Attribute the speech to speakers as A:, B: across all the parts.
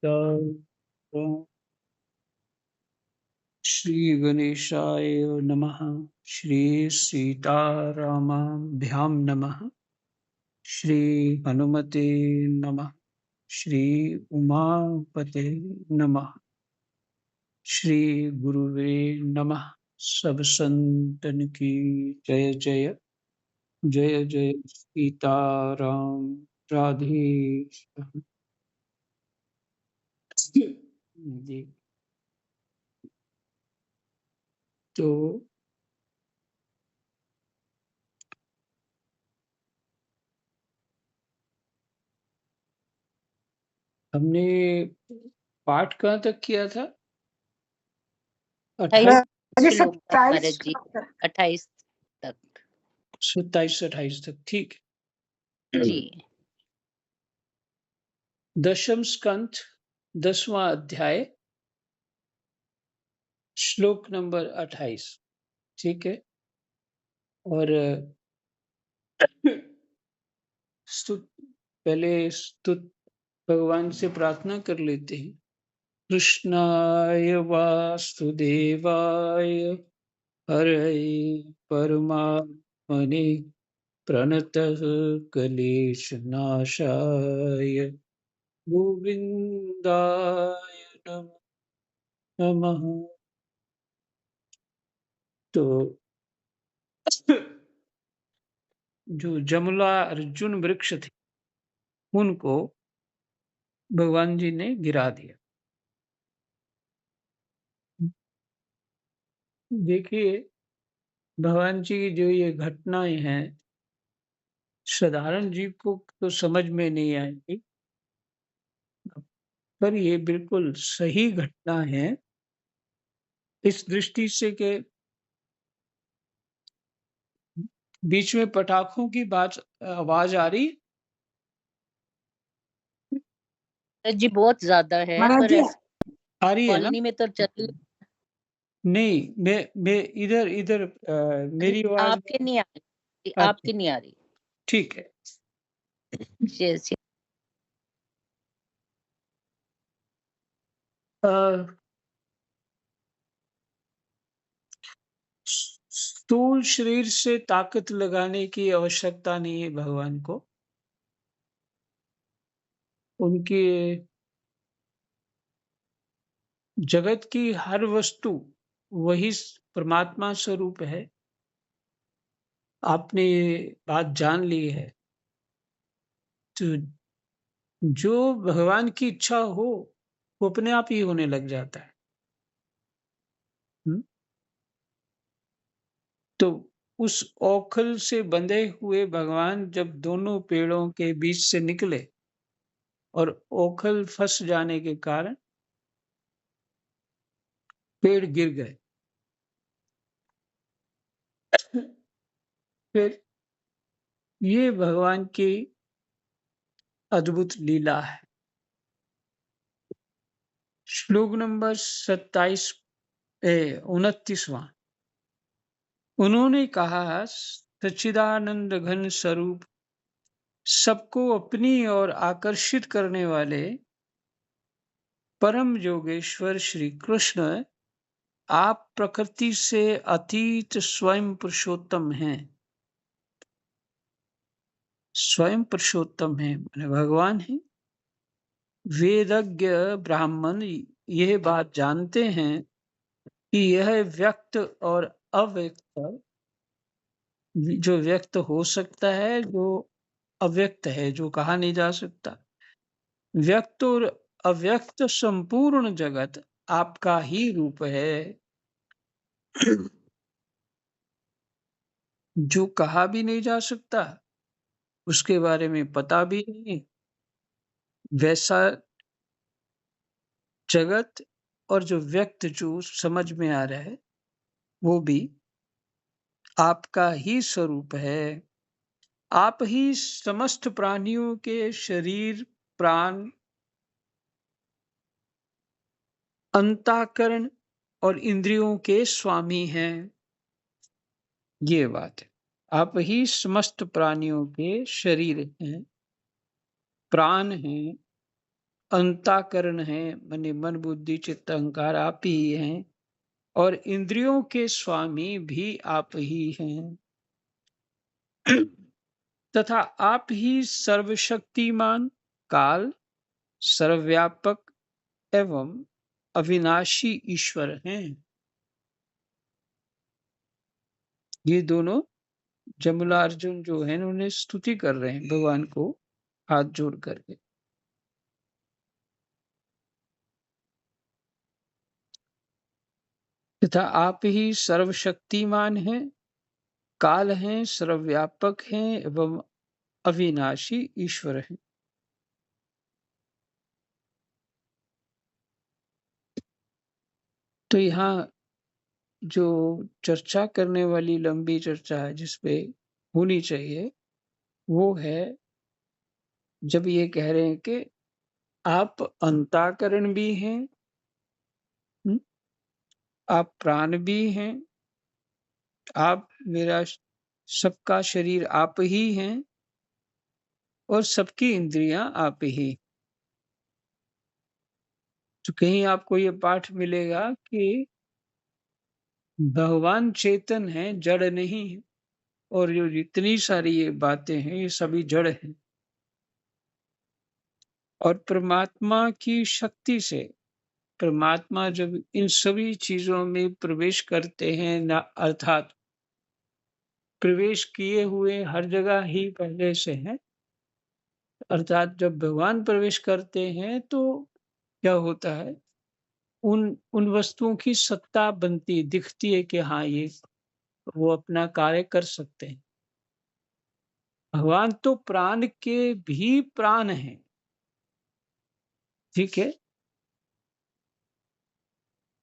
A: सीताराम। श्री गणेशाय नमः। श्री सीतारामाभ्यां नमः। श्री हनुमते नमः। श्री उमापते नमः। श्री गुरुवे नमः। सब संतन की जय जय। जय जय सीताराम। राधे श्याम। जी। तो हमने पाठ कहाँ तक किया था? 28
B: श्लोक तक महाराज जी, 28 तक।
A: 27-28 तक, ठीक है
B: जी।
A: दशम स्कंध 10वां अध्याय श्लोक नंबर 28, ठीक है। और पहले स्तुत भगवान से प्रार्थना कर लेते हैं। कृष्णाय वासुदेवाय हरये परमात्मने प्रणतः क्लेशनाशाय गोविंदाय नमः। तो जो जमुला अर्जुन वृक्ष थे उनको भगवान जी ने गिरा दिया। देखिए भगवान जी की जो ये घटनाएं हैं साधारण जीव को तो समझ में नहीं आएगी, पर ये बिल्कुल सही घटना है इस दृष्टि से कि बीच में पटाखों की बात आवाज आ रही
B: जी बहुत ज्यादा है, पर
A: आ रही है ना?
B: कॉलोनी में तो चल
A: नहीं, मैं इधर मेरी आवाज
B: आपके नहीं आ रही,
A: अच्छा,
B: आपकी नहीं आ रही।
A: ठीक है।
B: जैसे
A: अ, स्थूल शरीर से ताकत लगाने की आवश्यकता नहीं है भगवान को। उनके जगत की हर वस्तु वही परमात्मा स्वरूप है। आपने ये बात जान ली है, तो जो भगवान की इच्छा हो वो अपने आप ही होने लग जाता है। हम्म? तो उस ओखल से बंधे हुए भगवान जब दोनों पेड़ों के बीच से निकले और ओखल फंस जाने के कारण पेड़ गिर गए, फिर ये भगवान की अद्भुत लीला है। श्लोक नंबर 29वां उन्होंने कहा, सच्चिदानंद घन स्वरूप सबको अपनी ओर आकर्षित करने वाले परम योगेश्वर श्री कृष्ण आप प्रकृति से अतीत स्वयं पुरुषोत्तम हैं। स्वयं पुरुषोत्तम है माने भगवान है। वेदज्ञ ब्राह्मण यह बात जानते हैं कि यह व्यक्त और अव्यक्त, जो व्यक्त हो सकता है, जो अव्यक्त है, जो कहा नहीं जा सकता, व्यक्त और अव्यक्त संपूर्ण जगत आपका ही रूप है। जो कहा भी नहीं जा सकता, उसके बारे में पता भी नहीं, वैसा जगत और जो व्यक्त जो समझ में आ रहा है वो भी आपका ही स्वरूप है। आप ही समस्त प्राणियों के शरीर, प्राण, अंतःकरण और इंद्रियों के स्वामी हैं। ये बात है। आप ही समस्त प्राणियों के शरीर हैं, प्राण हैं, अंतःकरण है, माने मन बुद्धि चित्त अहंकार आप ही हैं और इंद्रियों के स्वामी भी आप ही हैं। तथा आप ही सर्वशक्तिमान, काल, सर्वव्यापक एवं अविनाशी ईश्वर हैं। ये दोनों जमलार्जुन जो है उन्हें स्तुति कर रहे हैं भगवान को हाथ जोड़ करके। तथा आप ही सर्वशक्तिमान हैं, काल हैं, सर्वव्यापक हैं एवं अविनाशी ईश्वर हैं। तो यहाँ जो चर्चा करने वाली लंबी चर्चा है जिसपे होनी चाहिए वो है जब ये कह रहे हैं कि आप अंतःकरण भी हैं, आप प्राण भी हैं, आप मेरा सबका शरीर आप ही हैं और सबकी इंद्रियां आप ही। तो कहीं आपको ये पाठ मिलेगा कि भगवान चेतन है, जड़ नहीं है और जो जितनी सारी ये बातें हैं ये सभी जड़ हैं और परमात्मा की शक्ति से परमात्मा जब इन सभी चीजों में प्रवेश करते हैं ना, अर्थात प्रवेश किए हुए हर जगह ही पहले से हैं, अर्थात जब भगवान प्रवेश करते हैं तो क्या होता है, उन उन वस्तुओं की सत्ता बनती दिखती है कि हाँ ये वो अपना कार्य कर सकते हैं। भगवान तो प्राण के भी प्राण हैं, ठीक है।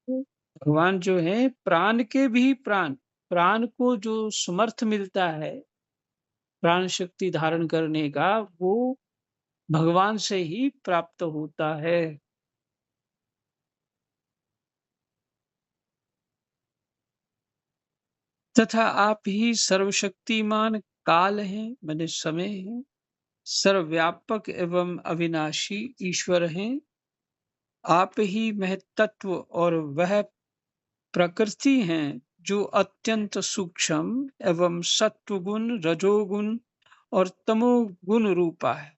A: भगवान जो है प्राण के भी प्राण, प्राण को जो समर्थ मिलता है प्राण शक्ति धारण करने का वो भगवान से ही प्राप्त होता है। तथा आप ही सर्वशक्तिमान, काल हैं माने समय है, सर्वव्यापक एवं अविनाशी ईश्वर हैं। आप ही महत्त्व और वह प्रकृति हैं जो अत्यंत सूक्ष्म एवं सत्वगुण, रजोगुण और तमोगुण रूपा है।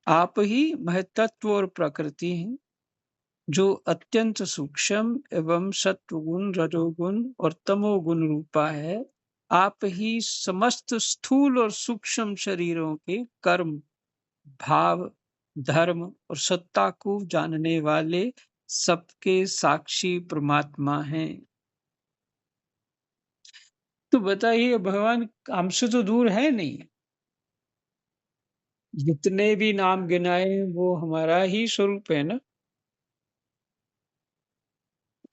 A: आप ही महत्त्व और प्रकृति हैं जो अत्यंत सूक्ष्म एवं सत्वगुण, रजोगुण और तमोगुण रूपा है। आप ही समस्त स्थूल और सूक्ष्म शरीरों के कर्म, भाव, धर्म और सत्ता को जानने वाले सबके साक्षी परमात्मा हैं। तो बताइए भगवान हमसे तो दूर है नहीं, जितने भी नाम गिनाए वो हमारा ही स्वरूप है ना।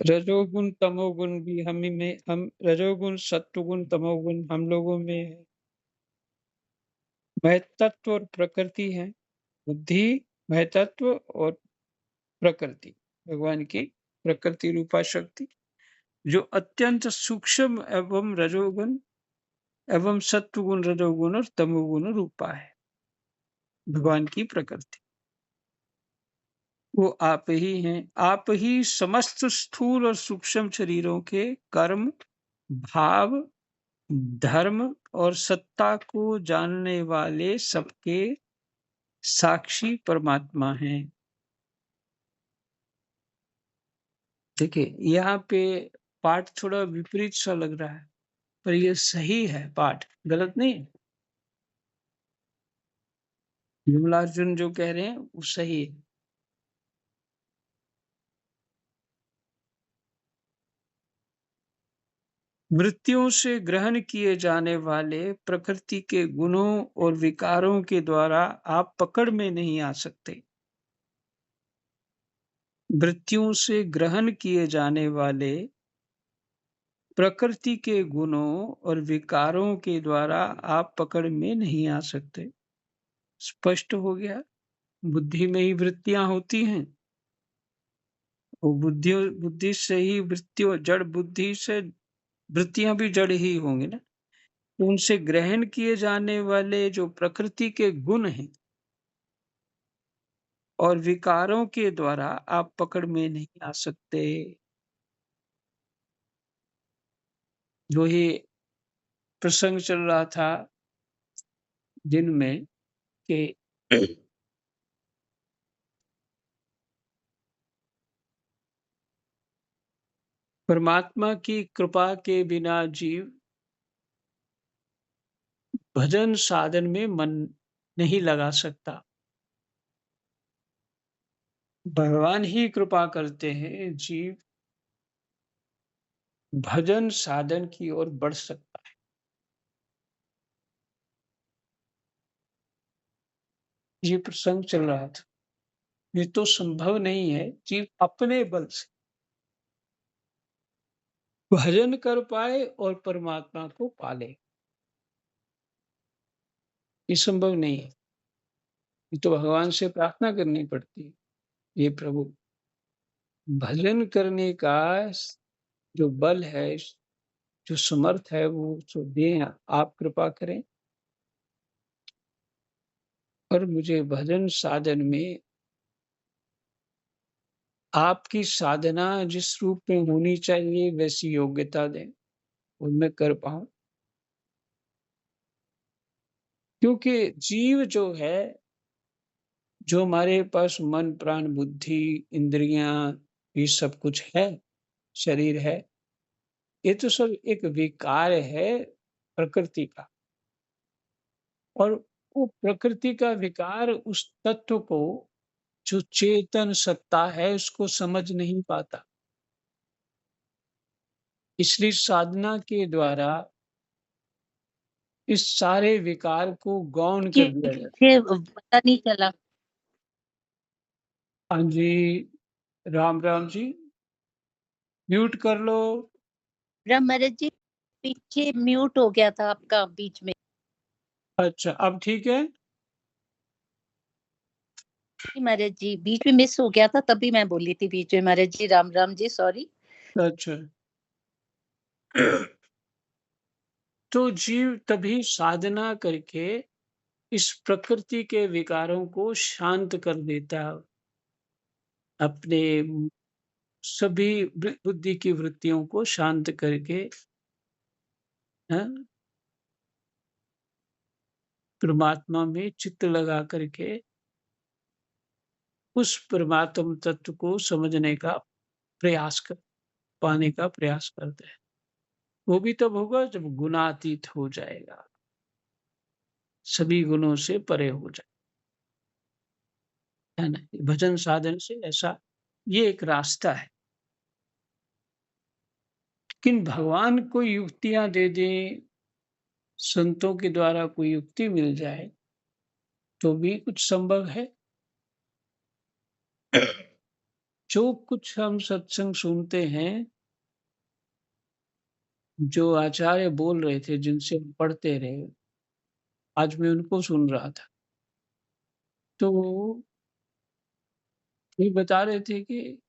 A: रजोगुण तमोगुण भी हम ही में, हम रजोगुण सत्वगुण तमोगुण हम लोगों में है। महतत्व और प्रकृति है, बुद्धि महतत्व और प्रकृति भगवान की प्रकृति रूपा शक्ति जो अत्यंत सूक्ष्म एवं रजोगुण एवं सत्वगुण रजोगुण और तमोगुण रूपा है भगवान की प्रकृति। वो आप ही हैं। आप ही समस्त स्थूल और सूक्ष्म शरीरों के कर्म, भाव, धर्म और सत्ता को जानने वाले सबके साक्षी परमात्मा हैं। देखिए यहाँ पे पाठ थोड़ा विपरीत सा लग रहा है पर ये सही है, पाठ गलत नहीं है। विमलार्जुन जो कह रहे हैं वो सही है। वृत्तियों से ग्रहण किए जाने वाले प्रकृति के गुणों और विकारों के द्वारा आप पकड़ में नहीं आ सकते। वृत्तियों से ग्रहण किए जाने वाले प्रकृति के गुणों और विकारों के द्वारा आप पकड़ में नहीं आ सकते। स्पष्ट हो गया। बुद्धि में ही वृत्तियां होती हैं और बुद्धि से ही वृत्तियों, जड़ बुद्धि से वृत्तियां भी जड़ ही होंगी ना। तो उनसे ग्रहण किए जाने वाले जो प्रकृति के गुण हैं और विकारों के द्वारा आप पकड़ में नहीं आ सकते। जो ये प्रसंग चल रहा था दिन में कि परमात्मा की कृपा के बिना जीव भजन साधन में मन नहीं लगा सकता। भगवान ही कृपा करते हैं, जीव भजन साधन की ओर बढ़ सकता है। ये प्रसंग चल रहा था। ये तो संभव नहीं है जीव अपने बल से भजन कर पाए और परमात्मा को पाले। ये संभव नहीं है। ये तो भगवान से प्रार्थना करनी पड़ती है। ये प्रभु भजन करने का जो बल है, जो समर्थ है, वो जो दें, आप कृपा करें और मुझे भजन साधन में आपकी साधना जिस रूप में होनी चाहिए वैसी योग्यता दें और मैं कर पाऊं। क्योंकि जीव जो है, जो हमारे पास मन प्राण बुद्धि इंद्रियां ये सब कुछ है, शरीर है, ये तो सब एक विकार है प्रकृति का। और वो प्रकृति का विकार उस तत्व को जो चेतन सत्ता है उसको समझ नहीं पाता। इसलिए साधना के द्वारा इस सारे विकार को गौण कर दिया जाता है।
B: पता नहीं चला।
A: हाँ जी, राम राम जी, म्यूट कर लो।
B: राम महाराज जी, पीछे म्यूट हो गया था आपका बीच में।
A: अच्छा, अब ठीक है।
B: महाराज जी बीच में मिस हो गया था, तभी मैं बोली थी बीच में। महाराज जी राम राम जी, सॉरी।
A: अच्छा तो जीव तभी साधना करके इस प्रकृति के विकारों को शांत कर देता है। अपने सभी बुद्धि की वृत्तियों को शांत करके, हाँ, परमात्मा में चित्त लगा करके उस परमात्म तत्व को समझने का प्रयास कर पाने का प्रयास करते हैं। वो भी तब होगा जब गुणातीत हो जाएगा, सभी गुणों से परे हो जाए, है ना? भजन साधन से ऐसा ये एक रास्ता है। लेकिन भगवान कोई युक्तियां दे दें, संतों के द्वारा कोई युक्ति मिल जाए तो भी कुछ संभव है। जो कुछ हम सत्संग सुनते हैं, जो आचार्य बोल रहे थे, जिनसे हम पढ़ते रहे, आज मैं उनको सुन रहा था। तो ये बता रहे थे कि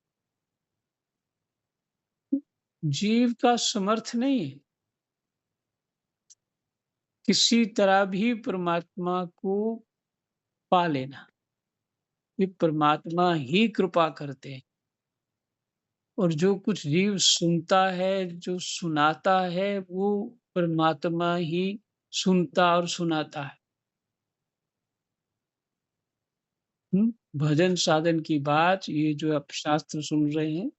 A: जीव का समर्थ नहीं है किसी तरह भी परमात्मा को पा लेना। ये परमात्मा ही कृपा करते हैं। और जो कुछ जीव सुनता है, जो सुनाता है, वो परमात्मा ही सुनता और सुनाता है। भजन साधन की बात, ये जो आप शास्त्र सुन रहे हैं,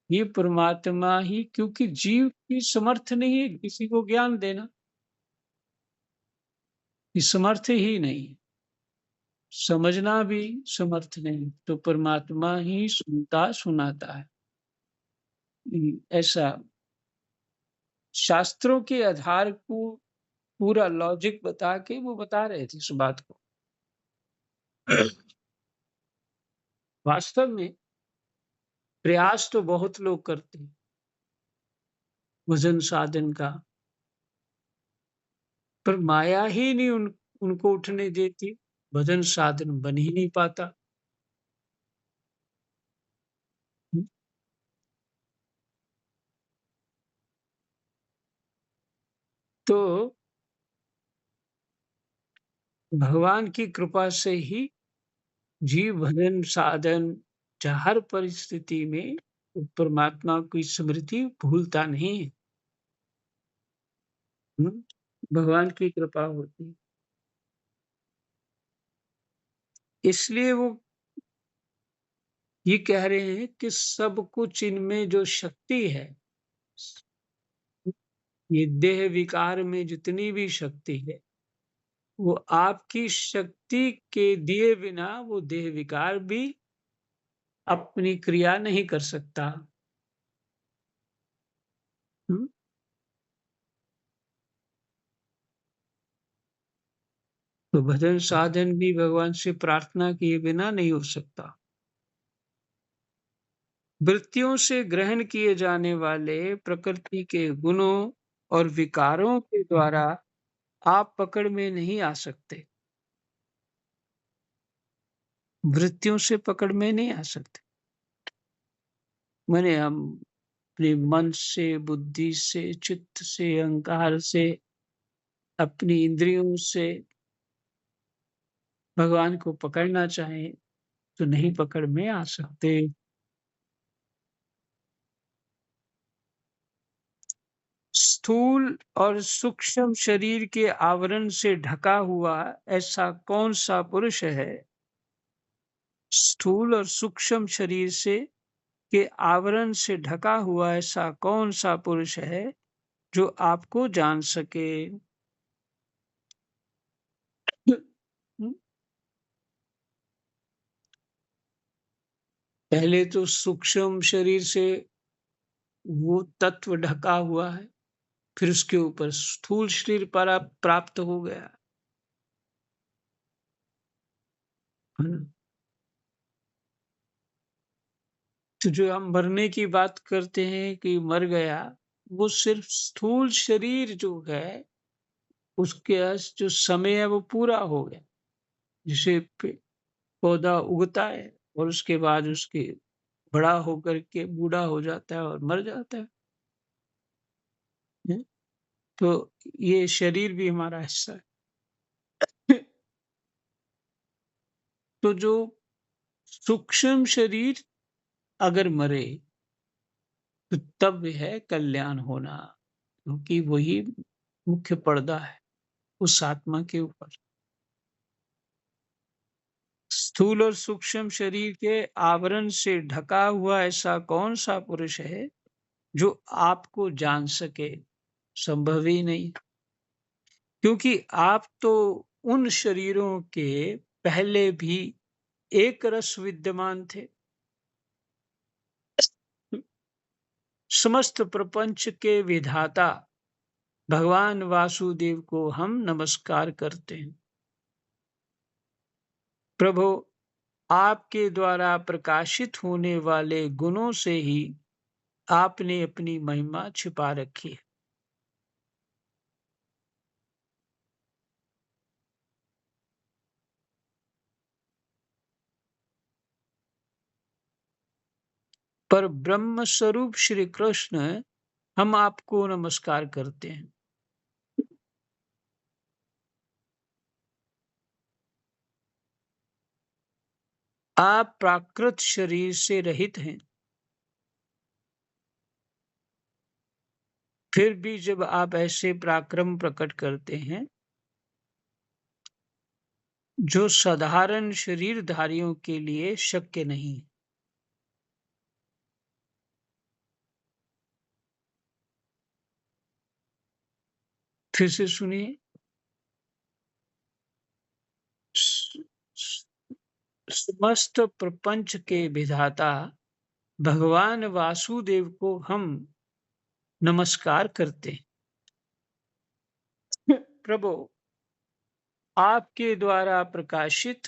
A: ये परमात्मा ही, क्योंकि जीव की समर्थ नहीं है किसी को ज्ञान देना, ये समर्थ ही नहीं, समझना भी समर्थ नहीं, तो परमात्मा ही सुनता सुनाता है। ऐसा शास्त्रों के आधार को पूरा लॉजिक बता के वो बता रहे थे इस बात को। वास्तव में प्रयास तो बहुत लोग करते हैं भजन साधन का, पर माया ही नहीं उनको उठने देती, भजन साधन बन ही नहीं पाता। तो भगवान की कृपा से ही जीव भजन साधन हर परिस्थिति में परमात्मा की स्मृति भूलता नहीं है। भगवान की कृपा होती है। इसलिए वो ये कह रहे हैं कि सब कुछ इनमें जो शक्ति है, ये देह विकार में जितनी भी शक्ति है, वो आपकी शक्ति के दिए बिना वो देह विकार भी अपनी क्रिया नहीं कर सकता। हुँ? तो भजन साधन भी भगवान से प्रार्थना किए बिना नहीं हो सकता। वृत्तियों से ग्रहण किए जाने वाले प्रकृति के गुणों और विकारों के द्वारा आप पकड़ में नहीं आ सकते। वृत्तियों से पकड़ में नहीं आ सकते। माने हम अपने मन से, बुद्धि से, चित्त से, अहंकार से, अपनी इंद्रियों से भगवान को पकड़ना चाहें, तो नहीं पकड़ में आ सकते। स्थूल और सूक्ष्म शरीर के आवरण से ढका हुआ ऐसा कौन-सा पुरुष है? स्थूल और सूक्ष्म शरीर से के आवरण से ढका हुआ ऐसा कौन-सा पुरुष है, जो आपको जान सके? हुँ, पहले तो सूक्ष्म शरीर से वो तत्व ढका हुआ है, फिर उसके ऊपर स्थूल शरीर प्राप्त हो गया। है ना? तो जो हम मरने की बात करते हैं कि मर गया, वो सिर्फ स्थूल शरीर जो है, उसके जो समय है वो पूरा हो गया। जैसे पौधा उगता है और उसके बाद उसके बड़ा होकर के बूढ़ा हो जाता है और मर जाता है। हैं? तो ये शरीर भी हमारा हिस्सा है। तो जो सूक्ष्म शरीर अगर मरे, तो तब है कल्याण होना, क्योंकि वही मुख्य पर्दा है उस आत्मा के ऊपर। स्थूल और सूक्ष्म शरीर के आवरण से ढका हुआ ऐसा कौन-सा पुरुष है, जो आपको जान सके? संभव ही नहीं, क्योंकि आप तो उन शरीरों के पहले भी एक रस विद्यमान थे। समस्त प्रपंच के विधाता भगवान वासुदेव को हम नमस्कार करते हैं। प्रभु, आपके द्वारा प्रकाशित होने वाले गुणों से ही आपने अपनी महिमा छिपा रखी है। पर ब्रह्म स्वरूप श्री कृष्ण, हम आपको नमस्कार करते हैं। आप प्राकृत शरीर से रहित हैं, फिर भी जब आप ऐसे पराक्रम प्रकट करते हैं, जो साधारण शरीरधारियों के लिए शक्य नहीं। फिर से सुनिए। स- स- समस्त प्रपंच के विधाता भगवान वासुदेव को हम नमस्कार करते हैं। प्रभु, आपके द्वारा प्रकाशित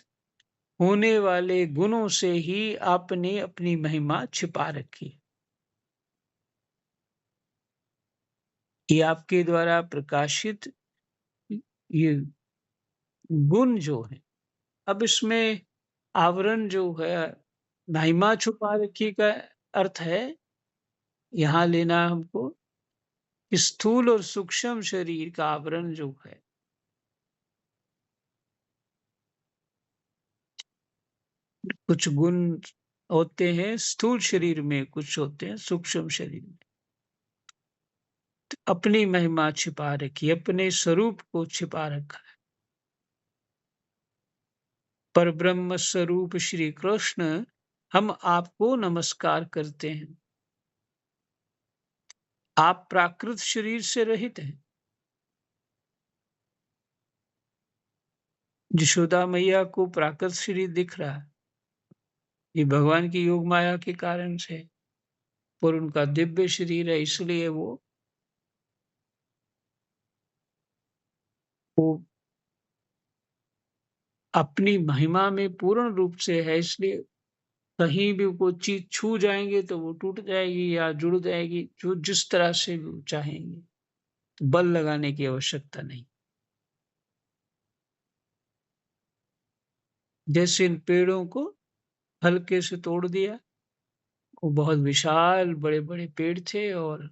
A: होने वाले गुणों से ही आपने अपनी महिमा छिपा रखी। ये आपके द्वारा प्रकाशित ये गुण जो है, अब इसमें आवरण जो है, महिमा छुपा रखी का अर्थ है, यहाँ लेना हमको स्थूल और सूक्ष्म शरीर का आवरण जो है, कुछ गुण होते हैं स्थूल शरीर में, कुछ होते हैं सूक्ष्म शरीर में। तो अपनी महिमा छिपा रखी, अपने स्वरूप को छिपा रखा है। पर ब्रह्म स्वरूप श्री कृष्ण, हम आपको नमस्कार करते हैं। आप प्राकृत शरीर से रहित हैं। यशोदा मैया को प्राकृत शरीर दिख रहा है, ये भगवान की योग माया के कारण से, पर उनका दिव्य शरीर है, इसलिए वो अपनी महिमा में पूर्ण रूप से है, इसलिए कहीं भी वो चीज छू जाएंगे तो वो टूट जाएगी या जुड़ जाएगी, जो जिस तरह से भी वो चाहेंगे। तो बल लगाने की आवश्यकता नहीं। जैसे इन पेड़ों को हल्के से तोड़ दिया, वो बहुत विशाल बड़े बड़े पेड़ थे, और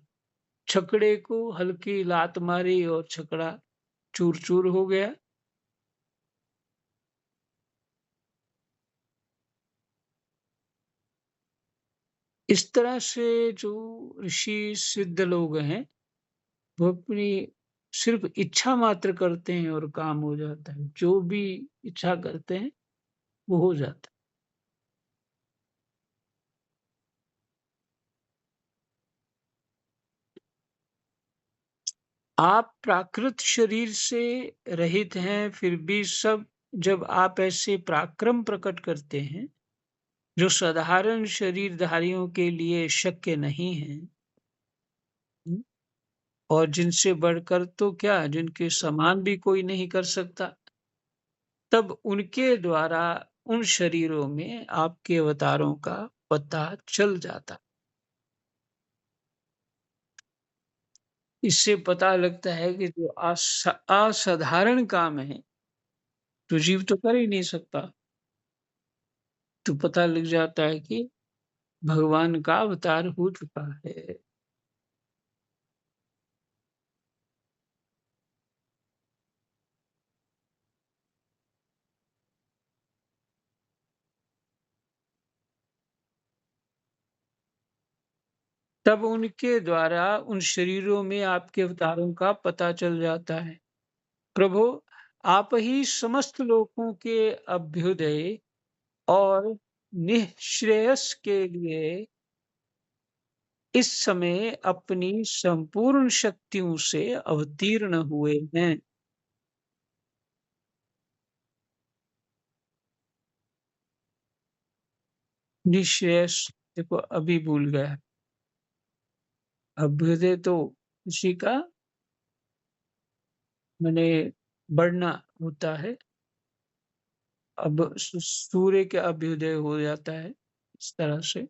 A: छकड़े को हल्की लात मारी और छकड़ा चूर चूर हो गया। इस तरह से जो ऋषि सिद्ध लोग हैं, वो अपनी सिर्फ इच्छा मात्र करते हैं और काम हो जाता है। जो भी इच्छा करते हैं वो हो जाता है। आप प्राकृत शरीर से रहित हैं, फिर भी सब जब आप ऐसे पराक्रम प्रकट करते हैं, जो साधारण शरीरधारियों के लिए शक्य नहीं है, और जिनसे बढ़कर तो क्या, जिनके समान भी कोई नहीं कर सकता, तब उनके द्वारा उन शरीरों में आपके अवतारों का पता चल जाता। इससे पता लगता है कि जो असाधारण काम है, तो जीव तो कर ही नहीं सकता। तो पता लग जाता है कि भगवान का अवतार हो चुका है। तब उनके द्वारा उन शरीरों में आपके अवतारों का पता चल जाता है। प्रभु, आप ही समस्त लोगों के अभ्युदय और निःश्रेयस के लिए इस समय अपनी संपूर्ण शक्तियों से अवतीर्ण हुए हैं। निःश्रेयस, देखो अभी भूल गया। अभ्युदय तो किसी का माने बढ़ना होता है। अब सूर्य के अभ्युदय हो जाता है, इस तरह से।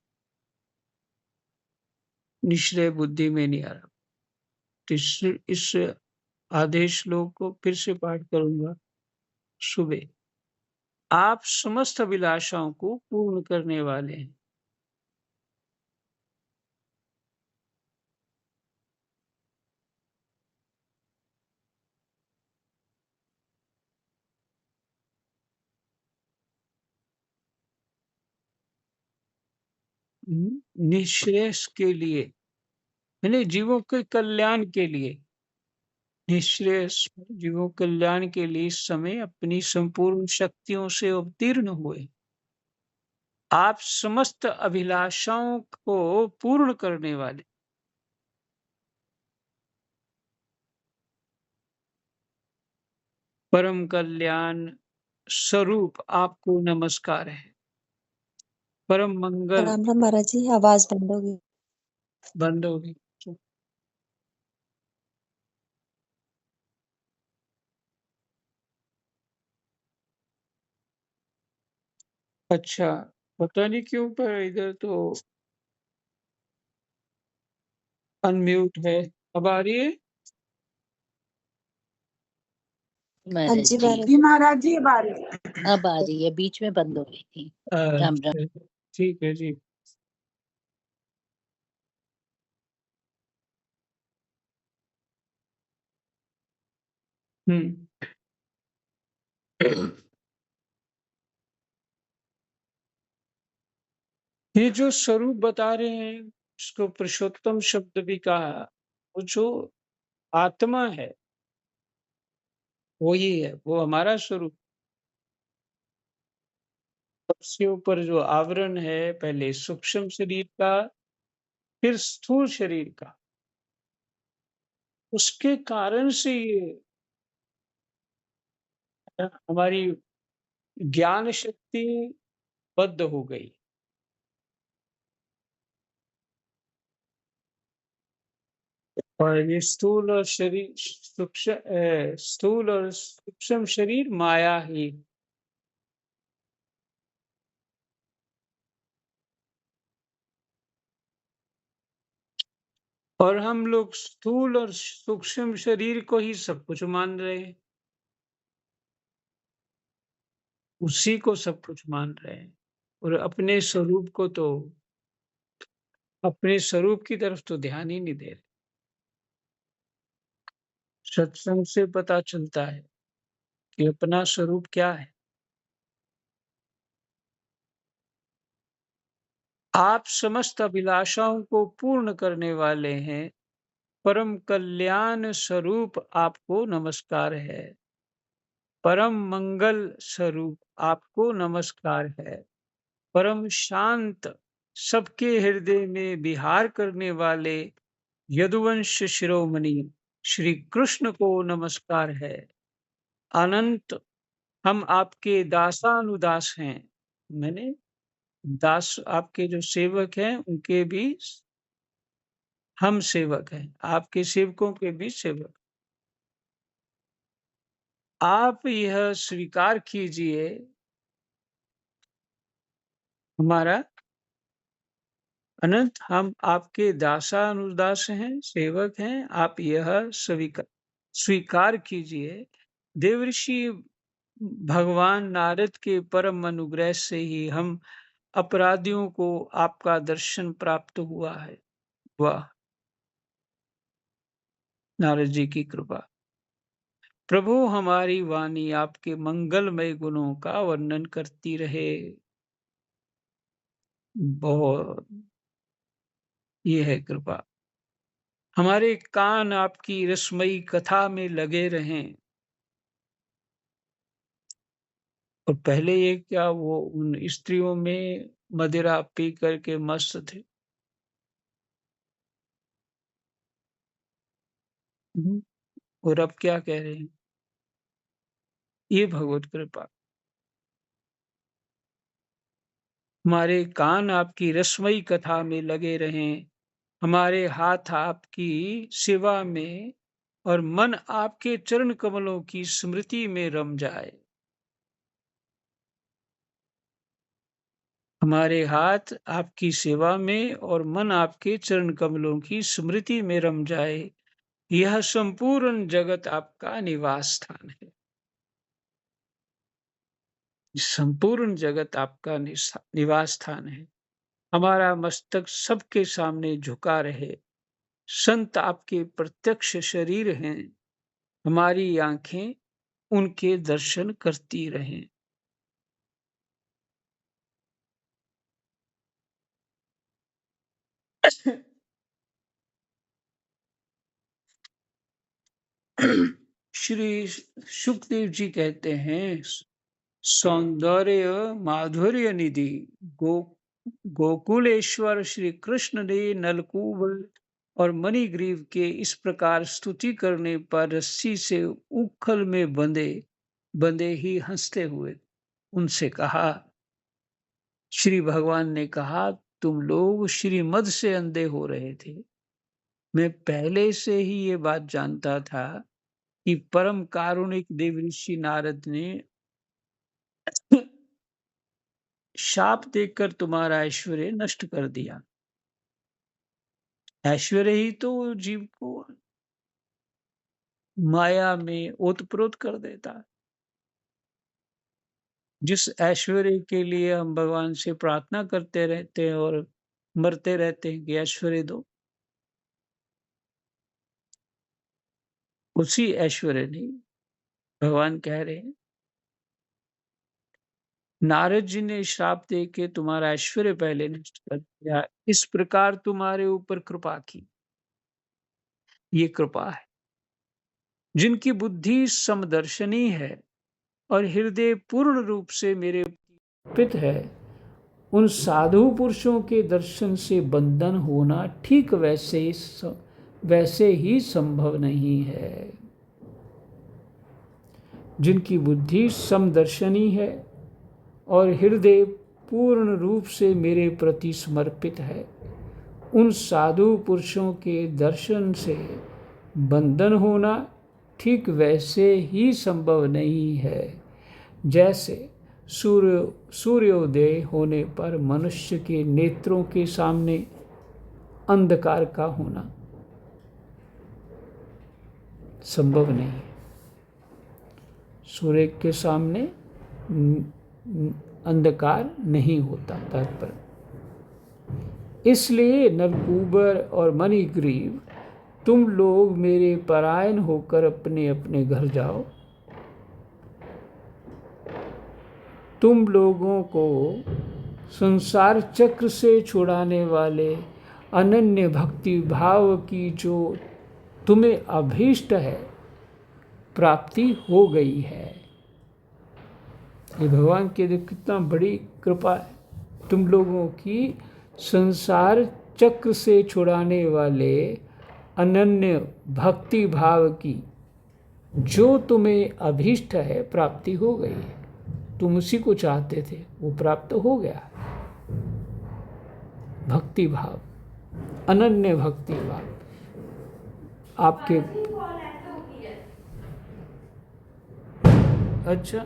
A: निश्चय बुद्धि में नहीं आ रहा। तो इस आदेश श्लोक को फिर से पाठ करूंगा सुबह। आप समस्त अभिलाषाओं को पूर्ण करने वाले हैं। निःश्रेयस के लिए, यानी जीवों के कल्याण के लिए, निःश्रेयस जीवों कल्याण के लिए इस समय अपनी संपूर्ण शक्तियों से अवतीर्ण हुए। आप समस्त अभिलाषाओं को पूर्ण करने वाले परम कल्याण स्वरूप आपको नमस्कार है। परम मंगल
C: राम राम महाराज जी, आवाज बंद हो गई।
A: बंद होगी। अच्छा, पता नहीं क्यों पर इधर तो अनम्यूट है। अब आ रही है?
C: हाँ
B: महाराज
C: जी
B: जी,
C: महाराज जी।
D: महाराज जी अब आ रही है।
B: अब आ रही है, बीच में बंद हो गई थी। राम राम।
A: अच्छा, ठीक है जी। हम्म। ये जो स्वरूप बता रहे हैं, उसको पुरुषोत्तम शब्द भी कहा, वो जो आत्मा है, वो ही है, वो हमारा स्वरूप। उसके ऊपर जो आवरण है, पहले सूक्ष्म शरीर का, फिर स्थूल शरीर का, उसके कारण से ये हमारी ज्ञान शक्ति बद्ध हो गई। और ये स्थूल और सूक्ष्म शरीर माया ही। और हम लोग स्थूल और सूक्ष्म शरीर को ही सब कुछ मान रहे हैं, उसी को सब कुछ मान रहे हैं, और अपने स्वरूप की तरफ तो ध्यान ही नहीं दे रहे। सत्संग से पता चलता है कि अपना स्वरूप क्या है। आप समस्त अभिलाषाओं को पूर्ण करने वाले हैं, परम कल्याण स्वरूप आपको नमस्कार है। परम मंगल स्वरूप आपको नमस्कार है। परम शांत, सबके हृदय में विहार करने वाले यदुवंश शिरोमणि श्री कृष्ण को नमस्कार है। अनंत, हम आपके दासानुदास हैं। मैंने दास, आपके जो सेवक हैं उनके भी हम सेवक हैं, आपके सेवकों के भी सेवक। आप यह स्वीकार कीजिए, हमारा अनंत, हम आपके दासानुदास हैं, सेवक हैं। आप यह स्वीकार कीजिए। देवर्षि भगवान नारद के परम अनुग्रह से ही हम अपराधियों को आपका दर्शन प्राप्त हुआ है। वाह, नारद जी की कृपा। प्रभु, हमारी वाणी आपके मंगलमय गुणों का वर्णन करती रहे। बहुत, ये है कृपा। हमारे कान आपकी रसमयी कथा में लगे रहें। और पहले ये क्या, वो उन स्त्रियों में मदिरा पी करके मस्त थे। और अब क्या कह रहे हैं? ये भगवत कृपा। हमारे कान आपकी रसमयी कथा में लगे रहें, हमारे हाथ आपकी सेवा में, और मन आपके चरण कमलों की स्मृति में रम जाए। हमारे हाथ आपकी सेवा में और मन आपके चरण कमलों की स्मृति में रम जाए। यह संपूर्ण जगत आपका निवास स्थान है। संपूर्ण जगत आपका निवास स्थान है। हमारा मस्तक सबके सामने झुका रहे। संत आपके प्रत्यक्ष शरीर हैं, हमारी आंखें उनके दर्शन करती रहें। श्री सुखदेव जी कहते हैं, सौंदर्य माधुर्य निधि गो गोकुलेश्वर श्री कृष्ण ने नलकूबर और मणिग्रीव के इस प्रकार स्तुति करने पर रस्सी से उखल में बंधे बंधे ही हंसते हुए उनसे कहा, श्री भगवान ने कहा, तुम लोग श्रीमद से अंधे हो रहे थे। मैं पहले से ही ये बात जानता था कि परम कारुणिक देवऋषि नारद ने शाप देकर तुम्हारा ऐश्वर्य नष्ट कर दिया। ऐश्वर्य ही तो जीव को माया में ओतप्रोत कर देता है। जिस ऐश्वर्य के लिए हम भगवान से प्रार्थना करते रहते हैं और मरते रहते हैं कि ऐश्वर्य दो, उसी ऐश्वर्य नहीं, भगवान कह रहे हैं नारद जी ने श्राप दे के तुम्हारा ऐश्वर्य पहले नष्ट कर दिया, इस प्रकार तुम्हारे ऊपर कृपा की। ये कृपा है। जिनकी बुद्धि समदर्शनी है और हृदय पूर्ण रूप से मेरे अर्पित है, उन साधु पुरुषों के दर्शन से बंधन होना ठीक वैसे ही संभव नहीं है। जिनकी बुद्धि समदर्शनी है और हृदय पूर्ण रूप से मेरे प्रति समर्पित है, उन साधु पुरुषों के दर्शन से बंधन होना ठीक वैसे ही संभव नहीं है जैसे सूर्योदय होने पर मनुष्य के नेत्रों के सामने अंधकार का होना संभव नहीं है। सूर्य के सामने अंधकार नहीं होता। तात्पर्य, इसलिए नलकूबर और मणिग्रीव, तुम लोग मेरे परायण होकर अपने अपने घर जाओ। तुम लोगों को संसार चक्र से छुड़ाने वाले अनन्य भक्ति भाव की जो तुम्हें अभीष्ट है प्राप्ति हो गई है। ये भगवान की कितना बड़ी कृपा है। तुम लोगों की संसार चक्र से छुड़ाने वाले अनन्य भक्ति भाव की जो तुम्हें अभीष्ट है प्राप्ति हो गई है। तुम उसी को चाहते थे, वो प्राप्त हो गया। भक्ति भाव, अनन्य भक्ति भाव आपके। अच्छा,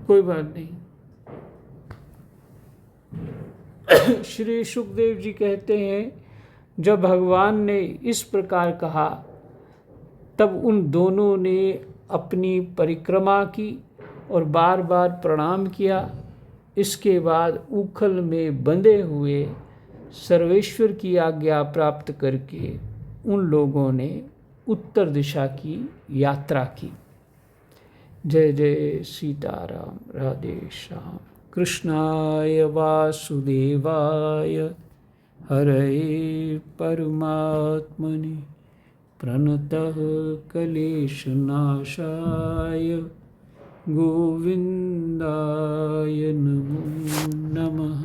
A: कोई बात नहीं। श्री सुखदेव जी कहते हैं, जब भगवान ने इस प्रकार कहा तब उन दोनों ने अपनी परिक्रमा की और बार बार प्रणाम किया। इसके बाद उखल में बंधे हुए सर्वेश्वर की आज्ञा प्राप्त करके उन लोगों ने उत्तर दिशा की यात्रा की। जय जय सीताराम, राधे श्याम। कृष्णाय वासुदेवाय हरये परमात्मने प्रणतः क्लेशनाशाय गोविन्दाय नमो नमः।